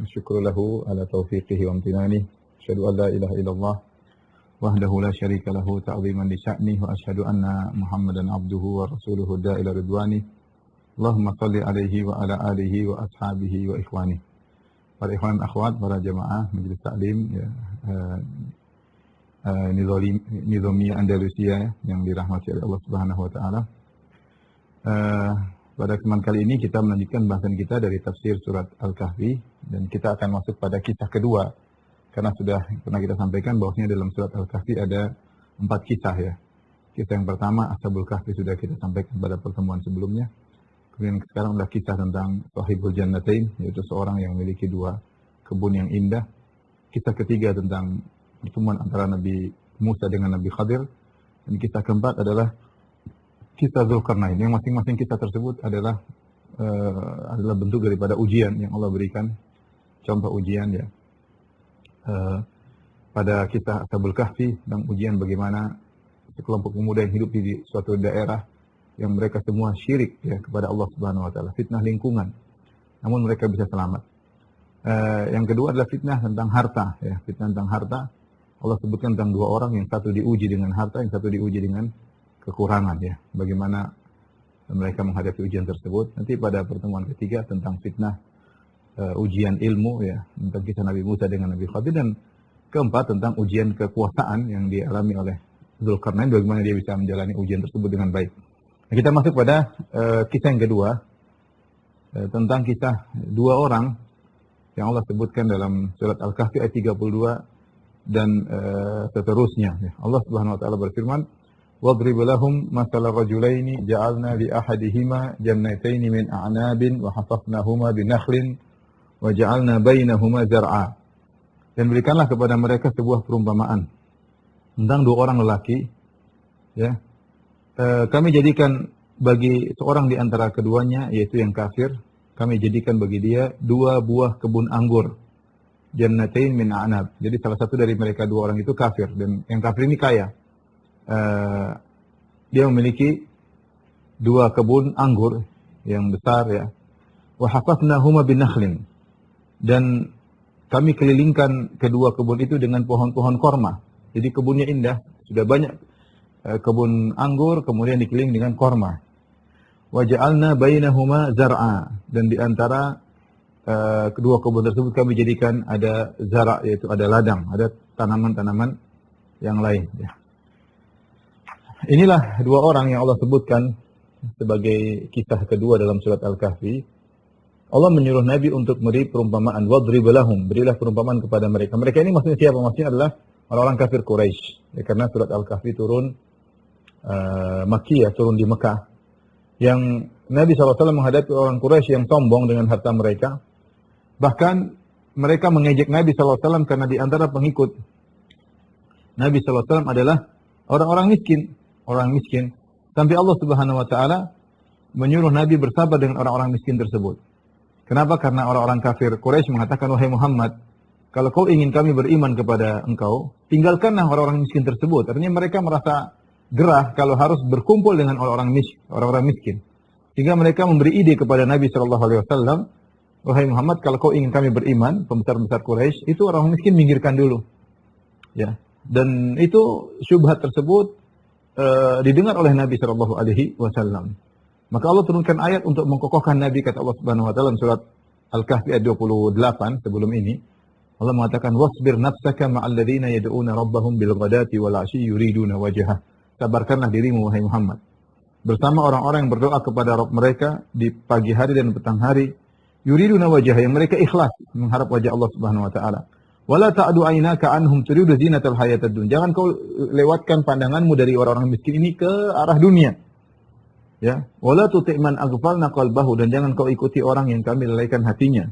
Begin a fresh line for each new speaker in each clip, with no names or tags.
syukru lahu ala taufiqihi wa amtinani. Asyhadu an la ilaha illallah wahdahu la syarika lahu ta'ziman li sya'nih wa asyhadu anna Muhammadan abduhu wa rasuluhu da'ila ridwani. Allahumma salli alaihi wa ala alihi wa ashabihi wa ikhwani. Para ikhwan akhwat, para jamaah majelis taklim ya, Nizamiyah Andalusia yang dirahmati oleh Allah Subhanahu wa taala. Pada kesempatan kali ini kita melanjutkan bahasan kita dari tafsir surat Al-Kahfi dan kita akan masuk pada kisah kedua. Karena sudah pernah kita sampaikan bahwasanya dalam surat Al-Kahfi ada 4 kisah ya. Kisah yang pertama Ashabul Kahfi sudah kita sampaikan pada pertemuan sebelumnya. Kemudian sekarang adalah kisah tentang Sahibul Jannatain, yaitu seorang yang memiliki 2 kebun yang indah. Kisah ketiga tentang pertemuan antara Nabi Musa dengan Nabi Khadir. Dan kisah keempat adalah kisah Dzulqarnain, yang masing-masing kisah tersebut adalah bentuk daripada ujian yang Allah berikan. Contoh ujian ya. Pada kisah Ashabul Kahfi tentang ujian bagaimana sekelompok pemuda yang hidup di suatu daerah yang mereka semua syirik ya kepada Allah Subhanahu wa taala, fitnah lingkungan. Namun mereka bisa selamat. Yang kedua adalah fitnah tentang harta ya, fitnah tentang harta. Allah sebutkan tentang 2 orang, yang satu diuji dengan harta, yang satu diuji dengan kekurangan ya. Bagaimana mereka menghadapi ujian tersebut. Nanti pada pertemuan ketiga tentang fitnah ujian ilmu ya, tentang kisah Nabi Musa dengan Nabi Khadir. Dan keempat tentang ujian kekuasaan yang dialami oleh Dzulqarnain, bagaimana dia bisa menjalani ujian tersebut dengan baik. Nah, kita masuk pada kisah yang kedua, tentang kisah 2 orang yang Allah sebutkan dalam surat Al-Kahfi ayat 32 dan seterusnya ya. Allah Subhanahu wa taala berfirman, وَاضْرِبْ لَهُمْ مَثَلَ الرَّجُلَيْنِ جَعَلْنَا لِأَحَدِهِمَا جَنَّتَيْنِ مِنْ أَعْنَابٍ وَحَفَفْنَاهُمَا بِنَخْلٍ وَجَعَلْنَا بَيْنَهُمَا زَرْعًا. Dan berikanlah kepada mereka sebuah perumpamaan tentang 2 orang lelaki ya. Kami jadikan bagi seorang di antara keduanya, yaitu yang kafir, kami jadikan bagi dia 2 buah kebun anggur, jannatain min a'nab. Jadi salah satu dari mereka 2 orang itu kafir, dan yang kafir ini kaya. Dia memiliki 2 kebun anggur yang besar ya. Wa hafafnahuma binakhlin. Dan kami kelilingkan kedua kebun itu dengan pohon-pohon korma. Jadi kebunnya indah, sudah banyak kebun anggur, kemudian dikelilingi dengan korma. Wa ja'alna bainahuma zar'a. Dan di antara kedua kebun tersebut kami jadikan ada zara', yaitu ada ladang, ada tanaman-tanaman yang lain ya. Inilah 2 orang yang Allah sebutkan sebagai kisah kedua dalam surat Al-Kahfi. Allah menyuruh Nabi untuk memberi perumpamaan. وَاضْرِبْ لَهُمْ, berilah perumpamaan kepada mereka. Mereka ini maksudnya siapa? Maksudnya adalah orang-orang kafir Quraisy. Ya, karena surat Al-Kahfi turun Makkiyah, turun di Mekah. Yang Nabi SAW menghadapi orang Quraisy yang sombong dengan harta mereka. Bahkan mereka mengejek Nabi SAW karena di antara pengikut Nabi SAW adalah orang-orang miskin. Orang miskin. Sampai Allah Subhanahu wa taala menyuruh Nabi bersabar dengan orang-orang miskin tersebut. Kenapa? Karena orang-orang kafir Quraisy mengatakan, "Wahai Muhammad, kalau kau ingin kami beriman kepada engkau, tinggalkanlah orang-orang miskin tersebut." Artinya mereka merasa gerah kalau harus berkumpul dengan orang-orang miskin. Sehingga mereka memberi ide kepada Nabi sallallahu alaihi wasallam, "Wahai Muhammad, kalau kau ingin kami beriman, pembesar-pembesar Quraisy, itu orang miskin minggirkan dulu." Ya. Dan itu syubhat tersebut didengar oleh Nabi sallallahu alaihi wasallam. Maka Allah turunkan ayat untuk mengkokohkan Nabi, kata Allah Subhanahu wa taala dalam surat Al-Kahfi ayat 28 sebelum ini. Allah mengatakan, "Wasbir nafsaka ma'al ladzina yad'una rabbahum bil ghadati wal 'ashyi yuriduna wajhah." Sabarkanlah dirimu wahai Muhammad bersama orang-orang yang berdoa kepada Rabb mereka di pagi hari dan petang hari, yuriduna wajhah, yang mereka ikhlas mengharap wajah Allah Subhanahu wa taala. Wala ta'du 'ainaka anhum turidu zinatal hayatad dunya. Jangan kau lewatkan pandanganmu dari orang-orang miskin ini ke arah dunia. Ya, wala tuti' man aghfalna qalbahu, dan jangan kau ikuti orang yang kami lalaikan hatinya.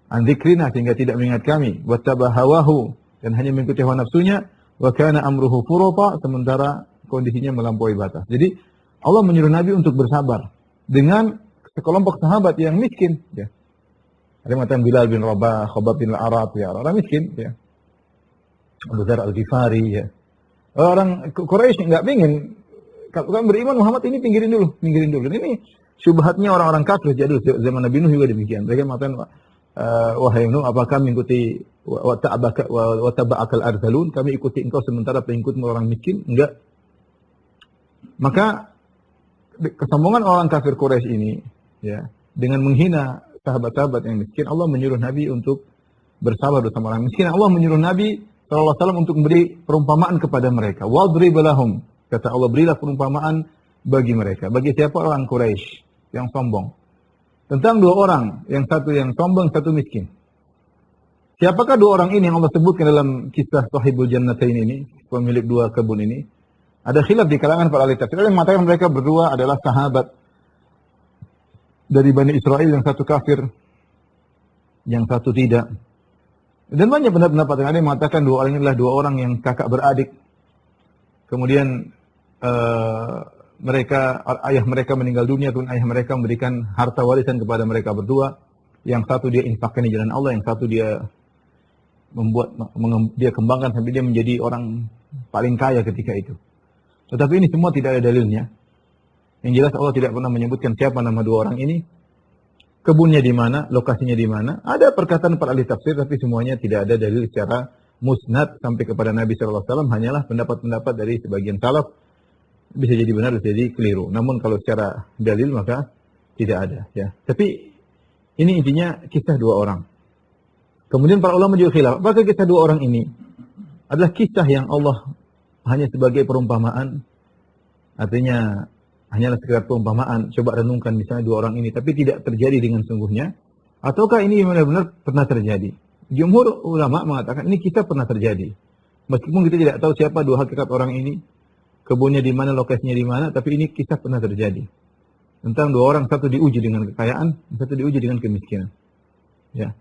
An dzikrina, sehingga tidak mengingat kami. Wattaba hawahu, dan hanya mengikuti hawa nafsunya. Wa kana amruhu furata, sementara kondisinya melampaui batas. Jadi Allah menyuruh Nabi untuk bersabar dengan sekelompok sahabat yang miskin ya. Ada yang mengatakan Bilal bin Rabah, Khabbab bin Al-Arat, ya, orang miskin, ya. Abu Dzar Al-Ghifari, ya. Orang Quraisy nggak ingin, kalau kan beriman Muhammad ini pinggirin dulu. Dan ini syubhatnya orang-orang kafir. Jadi zaman Nabi Nuh juga demikian. Mereka mengatakan, wahai Nuh, apakah mengikuti wa taba'akal arzalun, kami ikuti engkau sementara pengikutmu orang miskin? Enggak. Maka kesombongan orang kafir Quraisy ini, ya, dengan menghina sahabat-sahabat yang miskin, Allah menyuruh Nabi untuk bersabar bersama orang miskin. Allah menyuruh Nabi SAW untuk memberi perumpamaan kepada mereka. Wadrib lahum, kata Allah, berilah perumpamaan bagi mereka. Bagi siapa? Orang Quraisy yang sombong. Tentang dua orang, yang satu yang sombong, satu miskin. Siapakah dua orang ini yang Allah sebutkan dalam kisah Sahibul Jannatain ini, pemilik dua kebun ini? Ada khilaf di kalangan para ahli tafsir. Ada yang mengatakan mereka berdua adalah sahabat dari Bani Israel, yang satu kafir, yang satu tidak. Dan banyak pendapat yang ada yang mengatakan dua orang ini adalah dua orang yang kakak beradik. Kemudian ayah mereka meninggal dunia, kemudian ayah mereka memberikan harta warisan kepada mereka berdua. Yang satu dia infakkan di jalan Allah, yang satu dia dia kembangkan sampai dia menjadi orang paling kaya ketika itu. Tetapi ini semua tidak ada dalilnya. Yang jelas Allah tidak pernah menyebutkan siapa nama dua orang ini, kebunnya di mana, lokasinya di mana. Ada perkataan para ahli tafsir, tapi semuanya tidak ada dalil secara musnad sampai kepada Nabi SAW. Hanyalah pendapat-pendapat dari sebagian salaf. Bisa jadi benar, bisa jadi keliru. Namun kalau secara dalil maka tidak ada. Ya. Tapi ini intinya kisah dua orang. Kemudian para ulama juga khilaf. Apakah kisah dua orang ini adalah kisah yang Allah hanya sebagai perumpamaan? Artinya hanyalah sekedar perumpamaan. Coba renungkan misalnya dua orang ini, tapi tidak terjadi dengan sungguhnya. Ataukah ini benar-benar pernah terjadi? Jumhur ulama mengatakan ini kisah pernah terjadi. Meskipun kita tidak tahu siapa dua hakikat orang ini, kebunnya di mana, lokasinya di mana, tapi ini kisah pernah terjadi. Tentang dua orang, satu diuji dengan kekayaan, satu diuji dengan kemiskinan. Ya.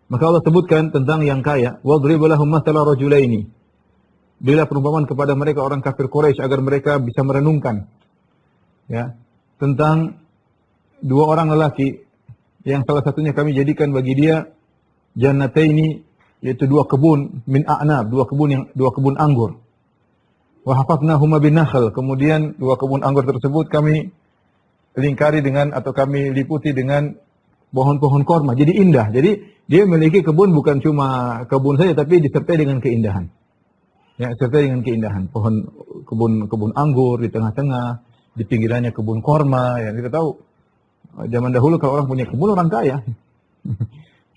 Maka Allah sebutkan tentang yang kaya, وَضْرِبَ لَهُمْ مَثَلَ رَجُلَيْنِ. Berilah perumpamaan kepada mereka orang kafir Quraisy agar mereka bisa merenungkan, ya, tentang dua orang lelaki yang salah satunya kami jadikan bagi dia jannataini, yaitu dua kebun min a'nab, dua kebun anggur. Wa hafafnahuma bin nakhl, kemudian dua kebun anggur tersebut kami lingkari dengan atau kami liputi dengan pohon-pohon korma. Jadi indah. Jadi dia memiliki kebun bukan cuma kebun saja, tapi disertai dengan keindahan. Ya, disertai dengan keindahan. Kebun anggur di tengah-tengah, di pinggirannya kebun korma. Ya, kita tahu zaman dahulu kalau orang punya kebun orang kaya.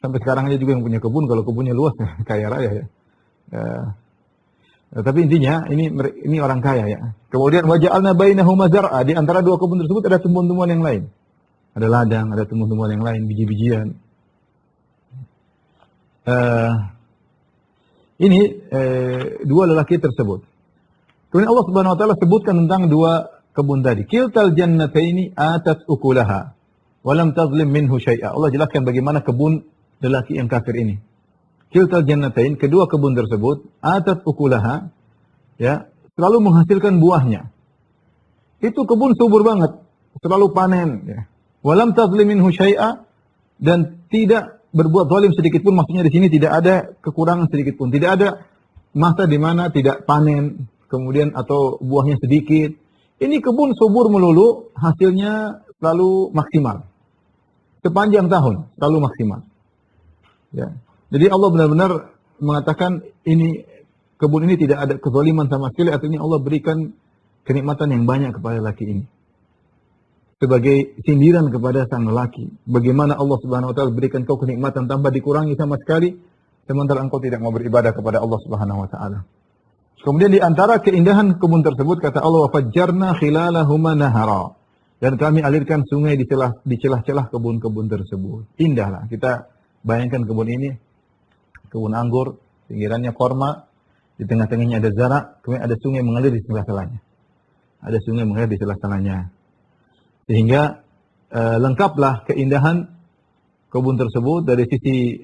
Sampai sekarang aja juga yang punya kebun, kalau kebunnya luas kaya raya ya. Tapi intinya ini orang kaya ya. Kemudian waja'alna bainahuma zar'a, di antara dua kebun tersebut ada tumbuhan-tumbuhan yang lain. Ada ladang, ada tumbuhan-tumbuhan yang lain, biji-bijian. Ini dua lelaki tersebut. Kemudian Allah Subhanahu wa taala sebutkan tentang dua kebun tadi. Kiltal jannataini atat ukulaha wa lam tazlim minhu syai'a. Allah jelaskan bagaimana kebun lelaki yang kafir ini. Kiltal jannatain, kedua kebun tersebut atat ukulaha, ya, selalu menghasilkan buahnya. Itu kebun subur banget, selalu panen, ya. Wa lam tazlim minhu syai'a, dan tidak berbuat zalim sedikit pun, maksudnya di sini tidak ada kekurangan sedikit pun, tidak ada masa di mana tidak panen, kemudian atau buahnya sedikit. Ini kebun subur melulu, hasilnya selalu maksimal. Sepanjang tahun selalu maksimal. Ya. Jadi Allah benar-benar mengatakan ini kebun ini tidak ada kezaliman sama sekali, artinya Allah berikan kenikmatan yang banyak kepada laki ini. Sebagai sindiran kepada sang lelaki. Bagaimana Allah Subhanahu wa taala berikan kau kenikmatan tanpa dikurangi sama sekali, sementara engkau tidak mau beribadah kepada Allah Subhanahu wa taala. Kemudian di antara keindahan kebun tersebut kata Allah, fajjarna khilalahuma nahara. Dan kami alirkan sungai di celah-celah kebun-kebun tersebut. Indahlah. Kita bayangkan kebun ini, kebun anggur, pinggirannya korma, di tengah-tengahnya ada zara, kemudian ada sungai mengalir di sebelah-selanya. Ada sungai mengalir di sebelah-selanya. Sehingga lengkaplah keindahan kebun tersebut dari sisi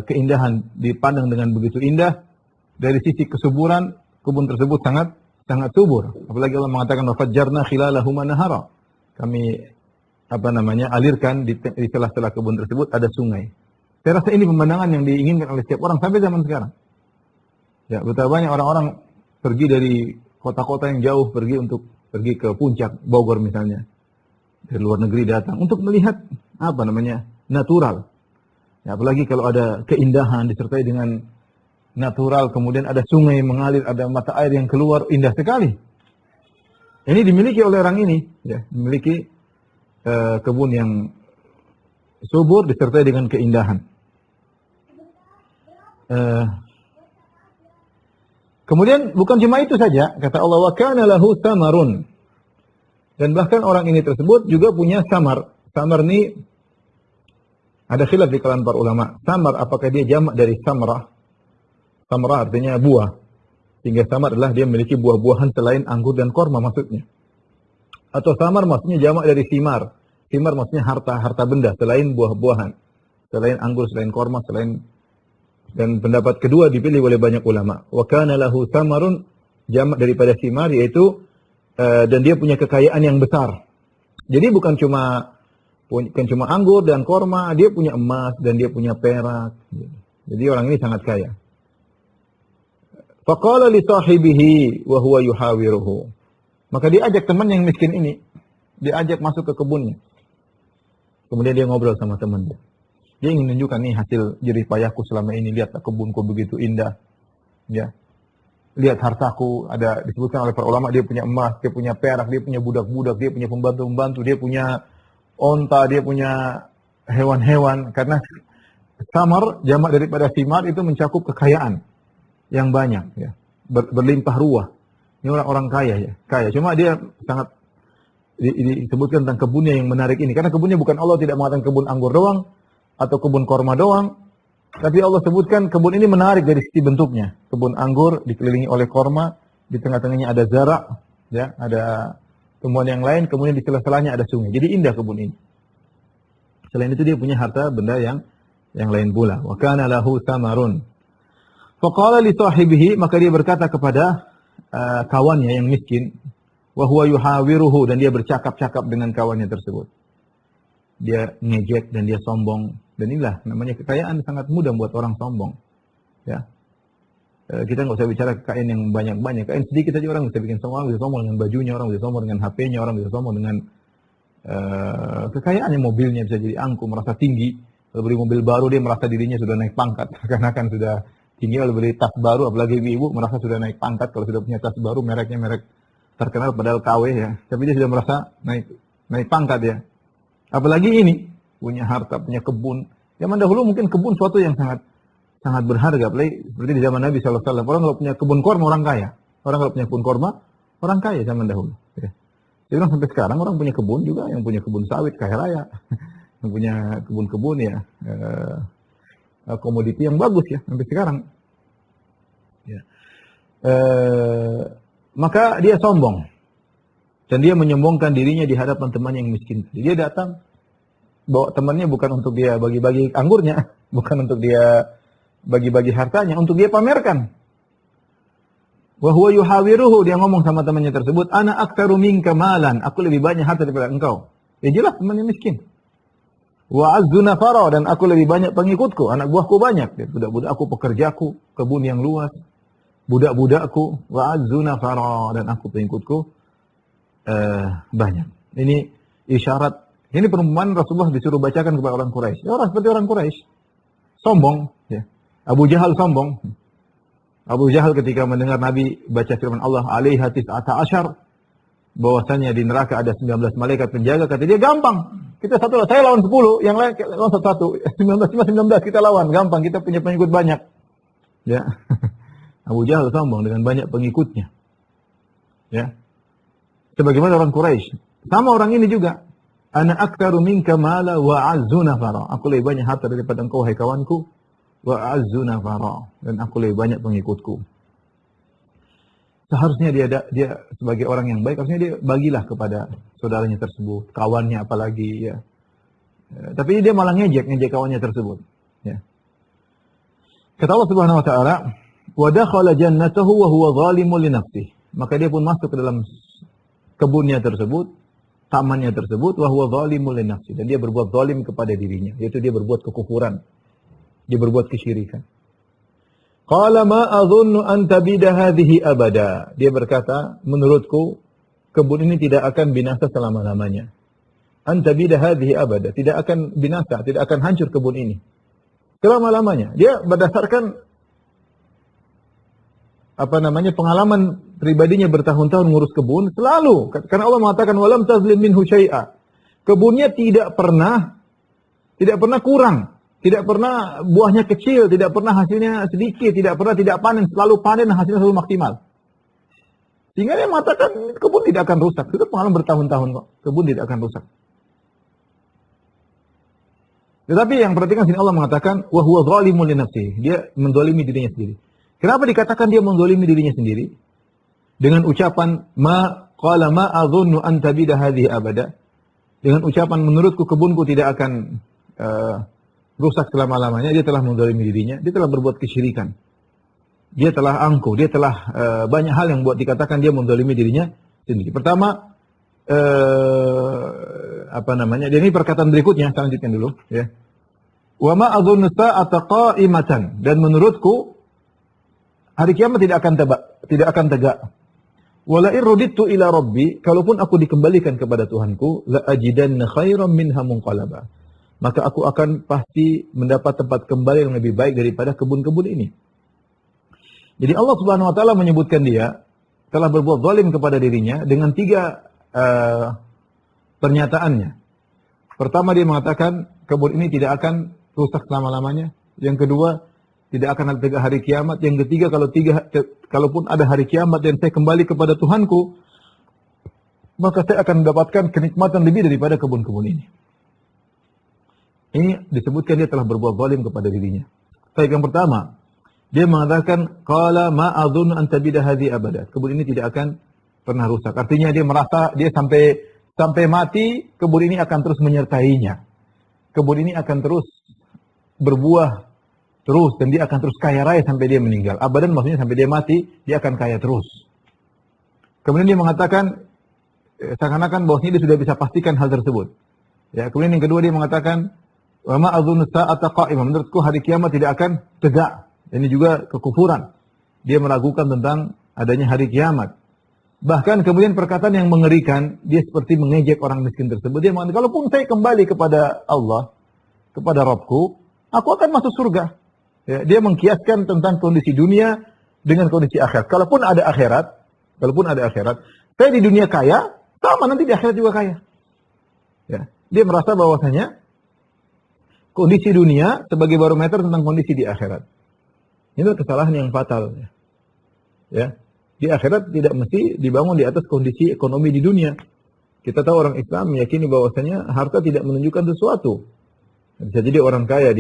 keindahan dipandang dengan begitu indah, dari sisi kesuburan kebun tersebut sangat subur. Apalagi Allah mengatakan wafajjarna khilalahuma nahara. Kami alirkan di celah-celah kebun tersebut ada sungai. Saya rasa ini pemandangan yang diinginkan oleh setiap orang sampai zaman sekarang. Ya, betapa banyak orang-orang pergi dari kota-kota yang jauh pergi ke puncak Bogor misalnya, dari luar negeri datang untuk melihat natural. Ya, apalagi kalau ada keindahan disertai dengan natural, kemudian ada sungai mengalir, ada mata air yang keluar, indah sekali. Ini dimiliki oleh orang ini, ya, memiliki kebun yang subur disertai dengan keindahan. Kemudian bukan cuma itu saja, kata Allah, wa kana lahu samarun. Dan bahkan orang ini tersebut juga punya samar. Samar ini ada khilaf di kalangan para ulama. Samar apakah dia jamak dari samrah? Samrah artinya buah. Sehingga samar adalah dia memiliki buah-buahan selain anggur dan korma maksudnya. Atau samar maksudnya jamak dari simar. Simar maksudnya harta benda selain buah-buahan. Selain anggur, selain korma, selain, dan pendapat kedua dipilih oleh banyak ulama. Wa kana lahu samarun, jamak daripada simar, yaitu dan dia punya kekayaan yang besar. Jadi bukan cuma anggur dan korma, dia punya emas dan dia punya perak. Jadi orang ini sangat kaya. Faqala li sahibihi wa huwa yuhawiruhu. Maka dia ajak teman yang miskin ini, dia ajak masuk ke kebunnya. Kemudian dia ngobrol sama temannya. Dia ingin menunjukkan nih hasil jerih payahku selama ini, lihat kebunku begitu indah. Ya. Lihat hartaku, ada disebutkan oleh para ulama, dia punya emas, dia punya perak, dia punya budak-budak, dia punya pembantu-pembantu, dia punya onta, dia punya hewan-hewan. Karena samar, jamak daripada simar, itu mencakup kekayaan yang banyak, ya, berlimpah ruah. Ini orang-orang kaya, ya, kaya. Cuma dia sangat disebutkan tentang kebunnya yang menarik ini, karena kebunnya bukan, Allah tidak mengatakan kebun anggur doang atau kebun korma doang, tapi Allah sebutkan kebun ini menarik dari sisi bentuknya. Kebun anggur dikelilingi oleh korma, di tengah-tengahnya ada zarak, ya, ada tumbuhan yang lain, kemudian di sela-selanya ada sungai. Jadi indah kebun ini. Selain itu dia punya harta benda yang lain pula. Wa kana lahu samarun. Faqala li sahibihi, maka dia berkata kepada kawannya yang miskin, wa huwa yuhawiruhu, dan dia bercakap-cakap dengan kawannya tersebut. Dia ngejek dan dia sombong. Dan inilah namanya kekayaan, sangat mudah buat orang sombong. Ya. Kita nggak usah bicara kekayaan yang banyak-banyak. Kekayaan sedikit saja orang bisa bikin sombong. Orang bisa sombong dengan bajunya, orang bisa sombong dengan HP-nya, orang bisa sombong dengan kekayaannya, mobilnya bisa jadi angkuh, merasa tinggi. Kalau beli mobil baru dia merasa dirinya sudah naik pangkat. Karena kan sudah tinggi. Kalau beli tas baru, apalagi ibu merasa sudah naik pangkat. Kalau sudah punya tas baru, mereknya merek terkenal padahal KW, ya. Tapi dia sudah merasa naik pangkat, ya. Apalagi ini punya harta, punya kebun. Zaman dahulu mungkin kebun suatu yang sangat berharga. Apalagi seperti di zaman Nabi SAW. Orang kalau punya kebun korma, orang kaya. Orang kalau punya kebun korma, orang kaya zaman dahulu. Ya. Jadi sampai sekarang orang punya kebun juga, yang punya kebun sawit kaya raya. Yang punya kebun-kebun, ya, komoditi yang bagus, ya, sampai sekarang. Ya. Maka dia sombong. Dan dia menyombongkan dirinya di hadapan teman yang miskin. Dia datang, bawa temannya bukan untuk dia bagi-bagi anggurnya, bukan untuk dia bagi-bagi hartanya, untuk dia pamerkan. Wa huwa yuhawiruhu, dia ngomong sama temannya tersebut, ana aktsaru minka malan, aku lebih banyak harta daripada engkau. Ya jelas temannya miskin. Wa azzu nafara, dan aku lebih banyak pengikutku, anak buahku banyak, budak-budakku, pekerjaku, kebun yang luas, budak-budakku, wa azzu nafara, dan aku pengikutku banyak. Ini isyarat. Ini perumpamaan Rasulullah disuruh bacakan kepada orang Quraisy. Ya, orang seperti orang Quraisy, sombong. Ya. Abu Jahal sombong. Abu Jahal ketika mendengar Nabi baca firman Allah, alaiha tis'ata asyar, bahwasanya di neraka ada 19 malaikat penjaga, kata dia, gampang. Kita satu, saya lawan 10, yang lain lawan satu. 19 kita lawan, gampang, kita punya pengikut banyak. Ya. Abu Jahal sombong dengan banyak pengikutnya. Ya. Sebagaimana orang Quraisy. Sama orang ini juga. Ana aktsaru minka mala wa azzu nafara. Aku lebih banyak harta daripada engkau, hai kawanku. Wa azzu nafara. Dan aku lebih banyak pengikutku. Seharusnya dia sebagai orang yang baik, harusnya dia bagilah kepada saudaranya tersebut, kawannya apalagi, ya. Tapi dia malah ngejek kawannya tersebut. Ya. Kata Allah Subhanahu wa taala, wa dakhala jannatahu wa huwa zalimun li nafsihi. Maka dia pun masuk ke dalam kebunnya tersebut, tamannya tersebut, wa huwa zalimun li nafsihi, dan dia berbuat zalim kepada dirinya, yaitu dia berbuat kekufuran, dia berbuat kesyirikan. Qala ma adhunnu an tabida hadhihi abada. Dia berkata, menurutku kebun ini tidak akan binasa selama-lamanya. an tabida hadhihi abada, tidak akan binasa, tidak akan hancur kebun ini selama-lamanya. Dia berdasarkan pengalaman pribadinya bertahun-tahun ngurus kebun, selalu karena Allah mengatakan walam tazlim minhu syai'a. Kebunnya tidak pernah kurang, tidak pernah buahnya kecil, tidak pernah hasilnya sedikit, tidak pernah tidak panen, selalu panen, hasilnya selalu maksimal. Sehingga dia mengatakan kebun tidak akan rusak. Itu pengalaman bertahun-tahun kok. Kebun tidak akan rusak. Tetapi yang perhatikan sini Allah mengatakan wa huwa zalimun li nafsihi. Dia menzalimi dirinya sendiri. Kenapa dikatakan dia menzalimi dirinya sendiri? Dengan ucapan qala ma adhunnu an tabida hadhihi abada. Dengan ucapan menurutku kebunku tidak akan rusak selama-lamanya, dia telah menzalimi dirinya, dia telah berbuat kesyirikan. Dia telah angkuh, dia telah banyak hal yang buat dikatakan dia menzalimi dirinya sendiri. Pertama, dan ini perkataan berikutnya, saya lanjutkan dulu ya. Wa ma adhunnu sa'ata qa'imatan, dan menurutku hari kiamat tidak akan tegak. Wala irudittu ila rabbi, kalaupun aku dikembalikan kepada Tuhanku, la ajidanna khairan minha munqalaba. Maka aku akan pasti mendapat tempat kembali yang lebih baik daripada kebun-kebun ini. Jadi Allah Subhanahu wa taala menyebutkan dia telah berbuat zalim kepada dirinya dengan 3 pernyataannya. Pertama dia mengatakan kebun ini tidak akan rusak selama-lamanya. Yang kedua, tidak akan ada hari kiamat. Yang ketiga, kalaupun ada hari kiamat dan saya kembali kepada Tuhanku, maka saya akan mendapatkan kenikmatan lebih daripada kebun-kebun ini. Ini disebutkan dia telah berbuat zalim kepada dirinya. Baik, yang pertama, dia mengatakan qala ma adzunnu an tabida hadhihi abada. Kebun ini tidak akan pernah rusak. Artinya dia merasa dia sampai mati kebun ini akan terus menyertainya. Kebun ini akan terus berbuah terus dan dia akan terus kaya raya sampai dia meninggal. Abadan maksudnya sampai dia mati dia akan kaya terus. Kemudian dia mengatakan seakan-akan bahwasanya dia sudah bisa pastikan hal tersebut. Ya, kemudian yang kedua dia mengatakan wa ma adzunnu sa'ata qa'imah. Menurutku hari kiamat tidak akan tegak. Ini juga kekufuran. Dia meragukan tentang adanya hari kiamat. Bahkan kemudian perkataan yang mengerikan, dia seperti mengejek orang miskin tersebut. Dia mengatakan, kalaupun saya kembali kepada Allah, kepada Rabbku, aku akan masuk surga. Ya, dia mengkiaskan tentang kondisi dunia dengan kondisi akhirat. Kalaupun ada akhirat, saya di dunia kaya, sama nanti di akhirat juga kaya. Ya, dia merasa bahwasanya kondisi dunia sebagai barometer tentang kondisi di akhirat. Ini kesalahan yang fatal. Ya, di akhirat tidak mesti dibangun di atas kondisi ekonomi di dunia. Kita tahu orang Islam meyakini bahwasanya harta tidak menunjukkan sesuatu. Bisa jadi orang kaya,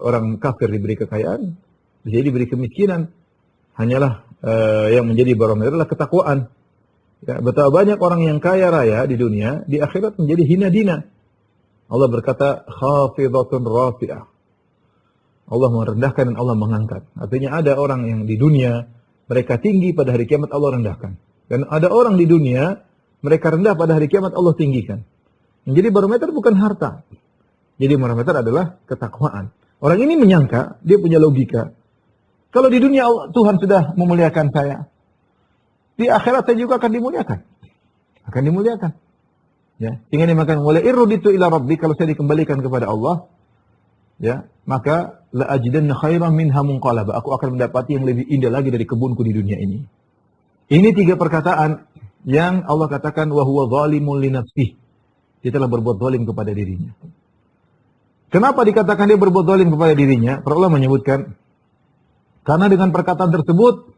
orang kafir diberi kekayaan, bisa jadi diberi kemiskinan. Hanyalah yang menjadi barometer adalah ketakwaan. Ya, betapa banyak orang yang kaya raya di dunia, di akhirat menjadi hina dina. Allah berkata, khafidatun rafi'ah. Allah merendahkan dan Allah mengangkat. Artinya ada orang yang di dunia, mereka tinggi pada hari kiamat Allah rendahkan. Dan ada orang di dunia, mereka rendah pada hari kiamat Allah tinggikan. Yang jadi barometer bukan harta. Jadi barometer adalah ketakwaan. Orang ini menyangka, dia punya logika. Kalau di dunia Tuhan sudah memuliakan saya, di akhirat saya juga akan dimuliakan. Akan dimuliakan. Ya, ingin dimakan wala irruditu ila rabbi, kalau saya dikembalikan kepada Allah, ya, maka la ajidanna khairan minha munqalaba. Aku akan mendapati yang lebih indah lagi dari kebunku di dunia ini. Ini 3 perkataan yang Allah katakan wa huwa zalimun li nafsihi. Dia telah berbuat zalim kepada dirinya. Kenapa dikatakan dia berbuat zalim kepada dirinya? Para ulama menyebutkan karena dengan perkataan tersebut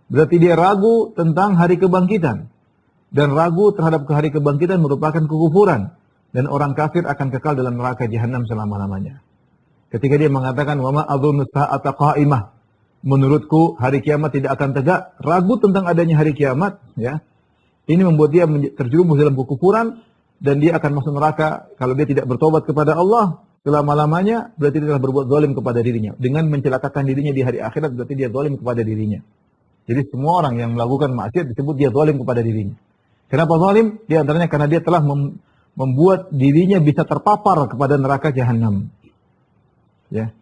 berarti dia ragu tentang hari kebangkitan. Dan ragu terhadap hari kebangkitan merupakan kekufuran. Dan orang kafir akan kekal dalam neraka jahanam selama-lamanya. Ketika dia mengatakan wa ma adzunnu sa'ata qa'imah, menurutku hari kiamat tidak akan tegak, ragu tentang adanya hari kiamat, ya. Ini membuat dia terjerumus dalam kekufuran dan dia akan masuk neraka kalau dia tidak bertobat kepada Allah selama-lamanya, berarti dia telah berbuat zalim kepada dirinya. Dengan mencelakakan dirinya di hari akhirat berarti dia zalim kepada dirinya. Jadi semua orang yang melakukan maksiat disebut dia zalim kepada dirinya. Kenapa zalim? Di antaranya karena dia telah membuat dirinya bisa terpapar kepada neraka jahanam. Ya.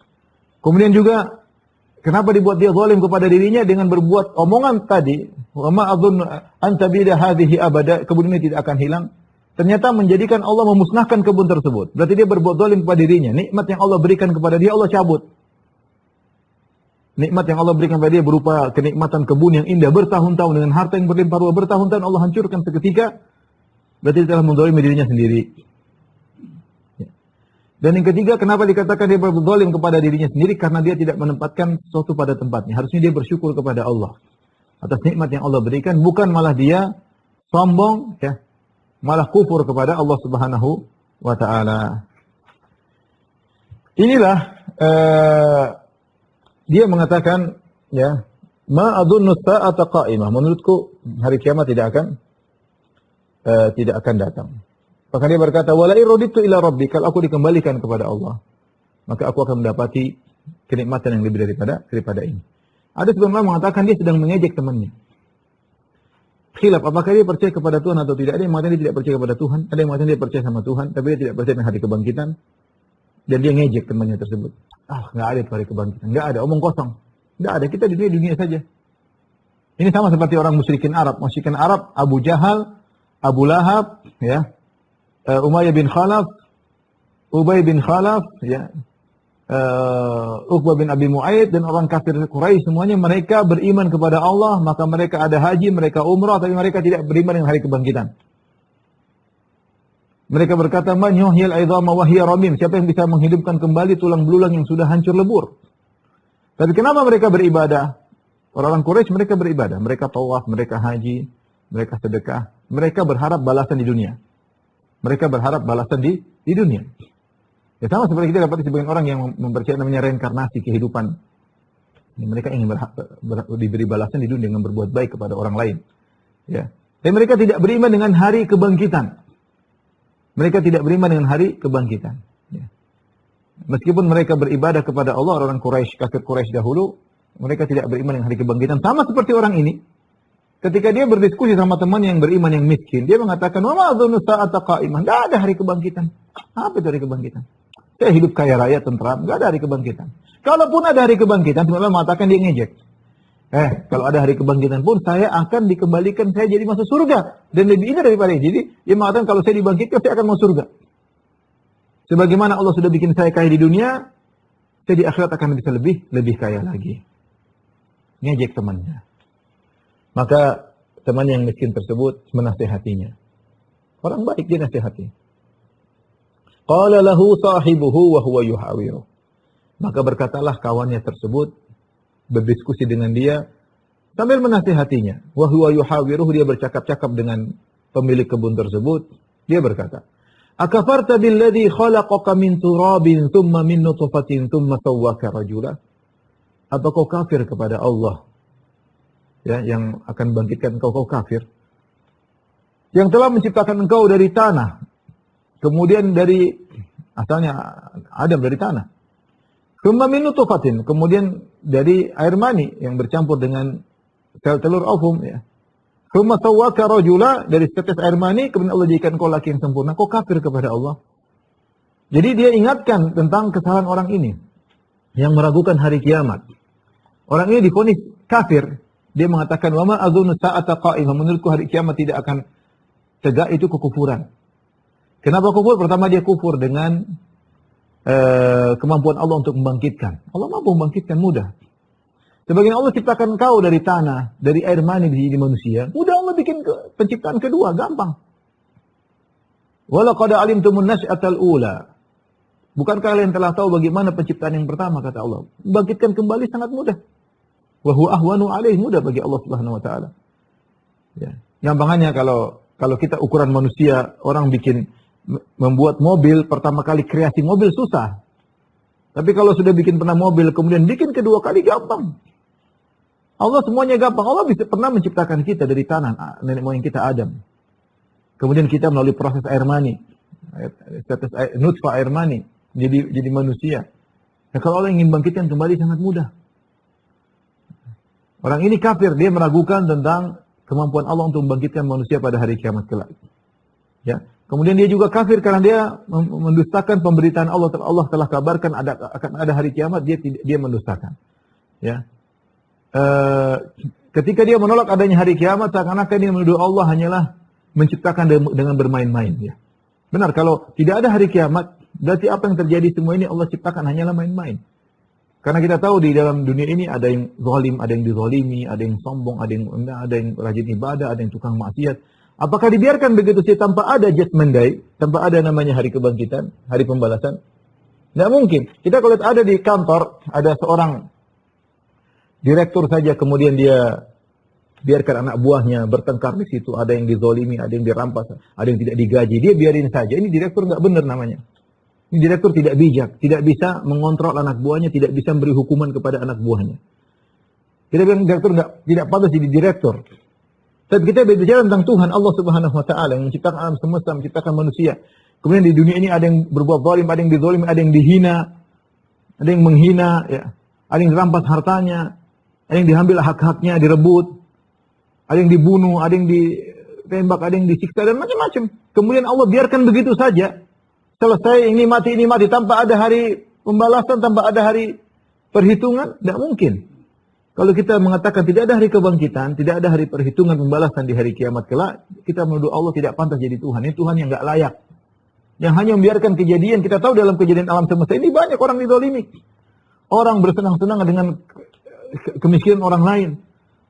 Kemudian juga kenapa dibuat dia zalim kepada dirinya dengan berbuat omongan tadi, wa ma adzunnu an tabida hadhihi abada, kebun ini tidak akan hilang. ternyata menjadikan Allah memusnahkan kebun tersebut. Berarti dia berbuat zalim kepada dirinya. Nikmat yang Allah berikan kepada dia, Allah cabut. Nikmat yang Allah berikan kepada dia berupa kenikmatan kebun yang indah bertahun-tahun dengan harta yang berlimpah ruah bertahun-tahun Allah hancurkan seketika. Berarti dia telah menzalimi dirinya sendiri. Dan yang ketiga, kenapa dikatakan dia berbuat zalim kepada dirinya sendiri? Karena dia tidak menempatkan sesuatu pada tempatnya. Harusnya dia bersyukur kepada Allah atas nikmat yang Allah berikan, bukan malah dia sombong, ya, malah kufur kepada Allah Subhanahu wa taala. Inilah dia mengatakan, ya, ma adunnu sa'ata qa'imah. Menurutku hari kiamat tidak akan datang. Maka dia berkata, wala iraditu ila rabbi, kalau aku dikembalikan kepada Allah, maka aku akan mendapati kenikmatan yang lebih daripada ini. Ada sebagian orang mengatakan dia sedang mengejek temannya. Khilaf, apakah dia percaya kepada Tuhan atau tidak? Ada yang mengatakan dia tidak percaya kepada Tuhan, ada yang mengatakan dia percaya sama Tuhan, tapi dia tidak percaya dengan hari kebangkitan, dan dia ngejek temannya tersebut. Nggak ada hari kebangkitan, nggak ada, omong kosong, nggak ada. Kita di dunia saja. Ini sama seperti orang musyrikin Arab. Musyrikin Arab, Abu Jahal, Abu Lahab, ya, Umayyah bin Khalaf, Ubay bin Khalaf, ya, Uqbah bin Abi Mu'ayyid, dan orang kafir Quraisy, semuanya mereka beriman kepada Allah, maka mereka ada haji, mereka umrah, tapi mereka tidak beriman dengan hari kebangkitan. Mereka berkata, man yuhyil 'idhama wa hiya ramim, siapa yang bisa menghidupkan kembali tulang belulang yang sudah hancur lebur? Tapi kenapa mereka beribadah? Orang-orang Quraisy mereka beribadah, mereka tawaf, mereka haji, mereka sedekah, mereka berharap balasan di dunia. Mereka berharap balasan di dunia. Ya sama seperti kita dapat sebagian orang yang mempercayai namanya reinkarnasi kehidupan. Mereka ingin diberi balasan di dunia dengan berbuat baik kepada orang lain. Ya. Dan mereka tidak beriman dengan hari kebangkitan. Mereka tidak beriman dengan hari kebangkitan. Ya. Meskipun mereka beribadah kepada Allah, orang Quraisy, kafir Quraisy dahulu, mereka tidak beriman dengan hari kebangkitan. Sama seperti orang ini. Ketika dia berdiskusi sama teman yang beriman yang miskin, dia mengatakan, wa ma adzunnu sa'ata qa'imah. Enggak ada hari kebangkitan. Apa itu hari kebangkitan? Saya hidup kaya raya, tentram, enggak ada hari kebangkitan. Kalaupun ada hari kebangkitan, sebenarnya mengatakan dia ngejek. Kalau ada hari kebangkitan pun, saya akan dikembalikan, saya jadi masuk surga. Dan lebih indah daripada ini. Jadi, dia mengatakan kalau saya dibangkitkan, saya akan masuk surga. Sebagaimana Allah sudah bikin saya kaya di dunia, saya di akhirat akan bisa lebih kaya lagi. Ngejek temannya. Maka teman yang miskin tersebut menasihatinya. Orang baik dia nasihati. Qala lahu sahibuhu wa huwa yuhawiru. Maka berkatalah kawannya tersebut berdiskusi dengan dia sambil menasihatinya. Wa huwa yuhawiruhu, dia bercakap-cakap dengan pemilik kebun tersebut. Dia berkata, akafarta billadhi khalaqaka min turabin thumma min nutfatin thumma sawwaka rajula? Apa kau kafir kepada Allah? Ya, yang akan bangkitkan kau kafir. Yang telah menciptakan engkau dari tanah. Kemudian dari, asalnya Adam dari tanah. Thumma min nutfatin, kemudian dari air mani yang bercampur dengan sel telur ovum, ya. Thumma sawwaka rajula, dari setetes air mani, kemudian Allah jadikan kau laki yang sempurna. Kau kafir kepada Allah. Jadi dia ingatkan tentang kesalahan orang ini yang meragukan hari kiamat. Orang ini divonis kafir. Dia mengatakan, wa ma adzunnu sa'ata qa'imah, menurutku hari kiamat tidak akan tegak, itu kekufuran. Kenapa kufur? Pertama dia kufur dengan kemampuan Allah untuk membangkitkan. Allah mampu membangkitkan, mudah. Sebagian Allah ciptakan kau dari tanah, dari air mani di manusia. Mudah Allah bikin penciptaan kedua, gampang. Wa laqad alimtumun nasy'atal ula. Bukankah kalian telah tahu bagaimana penciptaan yang pertama, kata Allah. Membangkitkan kembali sangat mudah. Wa huwa ahwanu alaihi, mudah bagi Allah Subhanahu wa taala. Ya. Gampangannya kalau kita ukuran manusia, orang membuat mobil, pertama kali kreasi mobil susah. Tapi kalau sudah pernah mobil, kemudian bikin kedua kali gampang. Allah semuanya gampang. Allah pernah menciptakan kita dari tanah, nenek moyang kita Adam. Kemudian kita melalui proses air mani, nutfah air mani, jadi manusia. Nah, kalau Allah ingin bangkitkan kembali sangat mudah. Orang ini kafir, dia meragukan tentang kemampuan Allah untuk membangkitkan manusia pada hari kiamat kelak. Ya. Kemudian dia juga kafir karena dia mendustakan pemberitaan Allah. Allah telah kabarkan akan ada hari kiamat, dia mendustakan. Ya. Ketika dia menolak adanya hari kiamat, seakan-akan dia menuduh Allah hanyalah menciptakan dengan bermain-main. Ya. Benar, kalau tidak ada hari kiamat, berarti apa yang terjadi semua ini Allah ciptakan hanyalah main-main. Karena kita tahu di dalam dunia ini ada yang zalim, ada yang dizalimi, ada yang sombong, ada yang rajin ibadah, ada yang tukang maksiat. Apakah dibiarkan begitu saja tanpa ada judgment day, tanpa ada namanya hari kebangkitan, hari pembalasan? Tidak mungkin. Kita kalau ada di kantor, ada seorang direktur saja, kemudian dia biarkan anak buahnya bertengkar di situ, ada yang dizolimi, ada yang dirampas, ada yang tidak digaji, dia biarin saja. Ini direktur nggak benar namanya. Ini direktur tidak bijak, tidak bisa mengontrol anak buahnya, tidak bisa memberi hukuman kepada anak buahnya. Kita bilang direktur tidak pantas jadi direktur. Tapi kita berbicara tentang Tuhan Allah Subhanahu Wa Taala yang menciptakan alam semesta, menciptakan manusia. Kemudian di dunia ini ada yang berbuat zalim, ada yang dizolimi, ada yang dihina, ada yang menghina, ya, ada yang dirampas hartanya, ada yang diambil hak-haknya, direbut. Ada yang dibunuh, ada yang ditembak, ada yang disiksa, dan macam-macam. Kemudian Allah biarkan begitu saja. Selesai, ini mati, tanpa ada hari pembalasan, tanpa ada hari perhitungan. Tidak mungkin. Kalau kita mengatakan tidak ada hari kebangkitan, tidak ada hari perhitungan pembalasan di hari kiamat kelak, kita menuduh Allah tidak pantas jadi Tuhan. Ini Tuhan yang nggak layak. Yang hanya membiarkan kejadian, kita tahu dalam kejadian alam semesta ini banyak orang dizalimi. Orang bersenang-senang dengan kemiskinan orang lain.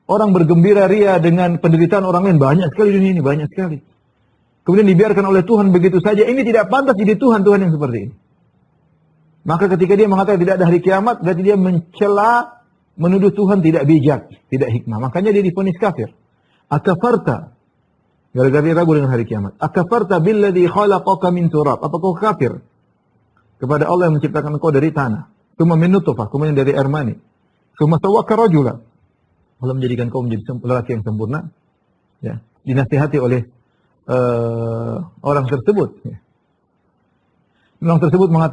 Orang bergembira ria dengan penderitaan orang lain. Banyak sekali di dunia ini, banyak sekali. Kemudian dibiarkan oleh Tuhan begitu saja. Ini tidak pantas jadi Tuhan yang seperti ini. Maka ketika dia mengatakan tidak ada hari kiamat, berarti dia mencela, menuduh Tuhan tidak bijak, tidak hikmah. Makanya dia divonis kafir. Akafarta. Gara-gara dia ragu dengan hari kiamat. Akafarta billadhi khalaqaka min turab. Apa kau kafir kepada Allah yang menciptakan kau dari tanah? Tsumma min nutfah, kemudian dari air mani. Tsumma sawwaka rajula. Allah menjadikan kau menjadi lelaki yang sempurna, ya, dinasihati oleh orang tersebut. Ya. Orang tersebut mengatakan